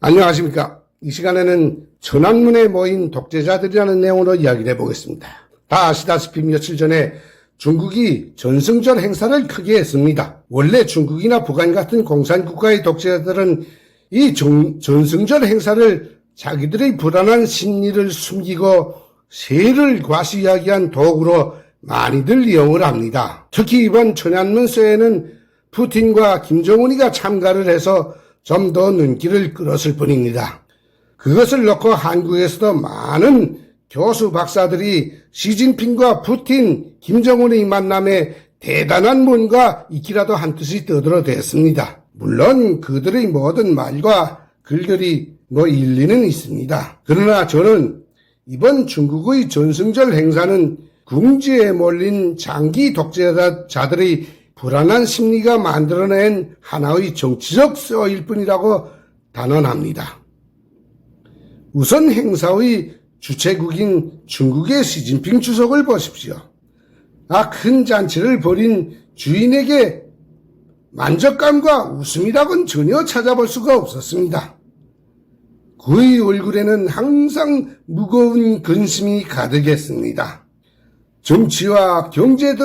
안녕하십니까. 이 시간에는 천안문에 모인 독재자들이라는 내용으로 이야기를 해보겠습니다. 다 아시다시피 며칠 전에 중국이 전승절 행사를 크게 했습니다. 원래 중국이나 북한 같은 공산국가의 독재자들은 이 전승절 행사를 자기들의 불안한 심리를 숨기고 세를 과시이야기한 도구로 많이들 이용을 합니다. 특히 이번 천안문 세에는 푸틴과 김정은이가 참가를 해서 좀 더 눈길을 끌었을 뿐입니다. 그것을 놓고 한국에서도 많은 교수 박사들이 시진핑과 푸틴, 김정은의 만남에 대단한 뭔가 있기라도 한 뜻이 떠들어댔습니다. 물론 그들의 모든 말과 글들이 일리는 있습니다. 그러나 저는 이번 중국의 전승절 행사는 궁지에 몰린 장기 독재자들의 불안한 심리가 만들어낸 하나의 정치적 쇼일 뿐이라고 단언합니다. 우선 행사의 주최국인 중국의 시진핑 주석을 보십시오. 큰 잔치를 벌인 주인에게 만족감과 웃음이라고는 전혀 찾아볼 수가 없었습니다. 그의 얼굴에는 항상 무거운 근심이 가득했습니다. 정치와 경제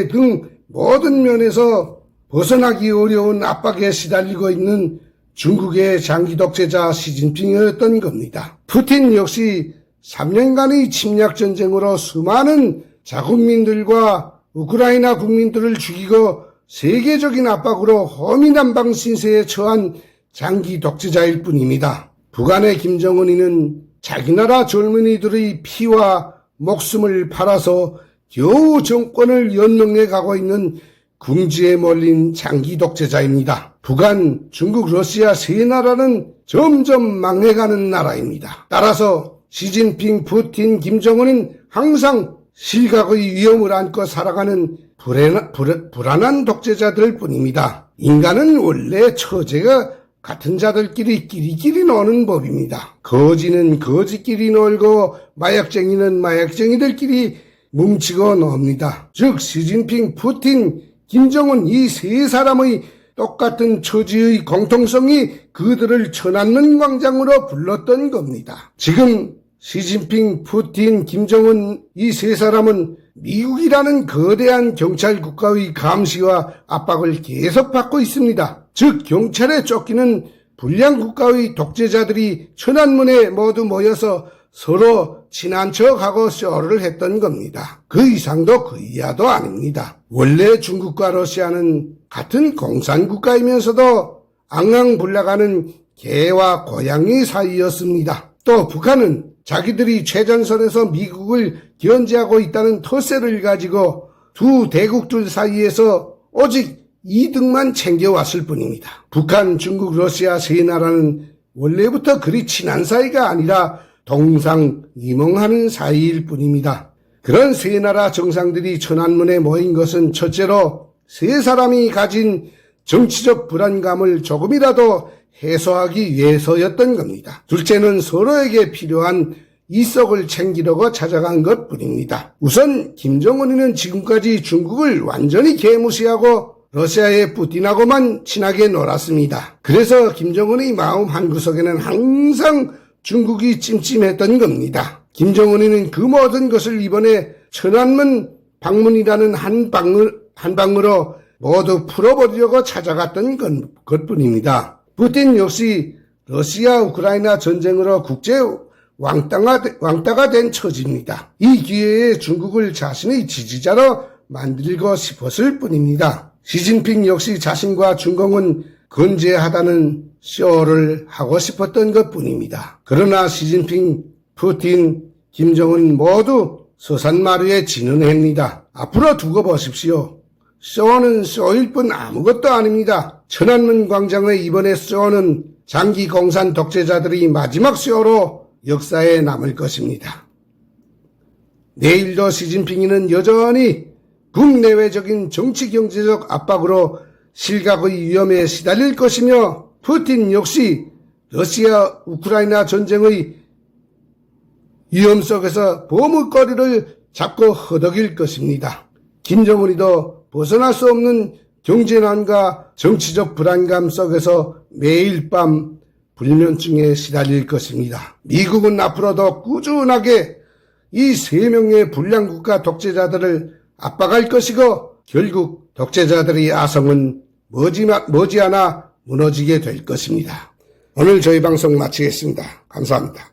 등 모든 면에서 벗어나기 어려운 압박에 시달리고 있는 중국의 장기 독재자 시진핑이었던 겁니다. 푸틴 역시 3년간의 침략 전쟁으로 수많은 자국민들과 우크라이나 국민들을 죽이고 세계적인 압박으로 호미난방 신세에 처한 장기 독재자일 뿐입니다. 북한의 김정은이는 자기 나라 젊은이들의 피와 목숨을 팔아서 겨우 정권을 연명해 가고 있는 궁지에 몰린 장기 독재자입니다. 북한, 중국, 러시아 세 나라는 점점 망해가는 나라입니다. 따라서 시진핑, 푸틴, 김정은은 항상 실각의 위험을 안고 살아가는 불안한 독재자들 뿐입니다. 인간은 원래 처제가 같은 자들끼리 끼리끼리 노는 법입니다. 거지는 거지끼리 놀고 마약쟁이는 마약쟁이들끼리 뭉치고 놉니다. 즉 시진핑, 푸틴, 김정은 이 세 사람의 똑같은 처지의 공통성이 그들을 천안문 광장으로 불렀던 겁니다. 지금 시진핑, 푸틴, 김정은 이 세 사람은 미국이라는 거대한 경찰 국가의 감시와 압박을 계속 받고 있습니다. 즉 경찰에 쫓기는 불량 국가의 독재자들이 천안문에 모두 모여서 서로 친한 척하고 쇼를 했던 겁니다. 그 이상도 그 이하도 아닙니다. 원래 중국과 러시아는 같은 공산국가이면서도 앙앙불락하는 개와 고양이 사이였습니다. 또 북한은 자기들이 최전선에서 미국을 견제하고 있다는 터세를 가지고 두 대국들 사이에서 오직 이득만 챙겨왔을 뿐입니다. 북한, 중국, 러시아 세 나라는 원래부터 그리 친한 사이가 아니라 동상이몽하는 사이일 뿐입니다. 그런 세 나라 정상들이 천안문에 모인 것은 첫째로 세 사람이 가진 정치적 불안감을 조금이라도 해소하기 위해서였던 겁니다. 둘째는 서로에게 필요한 이석을 챙기려고 찾아간 것뿐입니다. 우선 김정은이는 지금까지 중국을 완전히 개무시하고 러시아의 푸틴하고만 친하게 놀았습니다. 그래서 김정은의 마음 한구석에는 항상 중국이 찜찜했던 겁니다. 김정은이는 그 모든 것을 이번에 천안문 방문이라는 한 방으로 모두 풀어버리려고 찾아갔던 것뿐입니다. 푸틴 역시 러시아 우크라이나 전쟁으로 국제 왕따가 된 처지입니다. 이 기회에 중국을 자신의 지지자로 만들고 싶었을 뿐입니다. 시진핑 역시 자신과 중공은 건재하다는 쇼를 하고 싶었던 것뿐입니다. 그러나 시진핑, 푸틴, 김정은 모두 서산마루에 진언합니다. 앞으로 두고 보십시오. 쇼는 쇼일 뿐 아무것도 아닙니다. 천안문 광장의 이번의 쇼는 장기 공산 독재자들의 마지막 쇼로 역사에 남을 것입니다. 내일도 시진핑이는 여전히 국내외적인 정치 경제적 압박으로 실각의 위험에 시달릴 것이며 푸틴 역시 러시아 우크라이나 전쟁의 위험 속에서 보물거리를 잡고 허덕일 것입니다. 김정은이도 벗어날 수 없는 경제난과 정치적 불안감 속에서 매일 밤 불면증에 시달릴 것입니다. 미국은 앞으로도 꾸준하게 이 3명의 불량국가 독재자들을 압박할 것이고 결국 독재자들의 아성은 머지않아 무너지게 될 것입니다. 오늘 저희 방송 마치겠습니다. 감사합니다.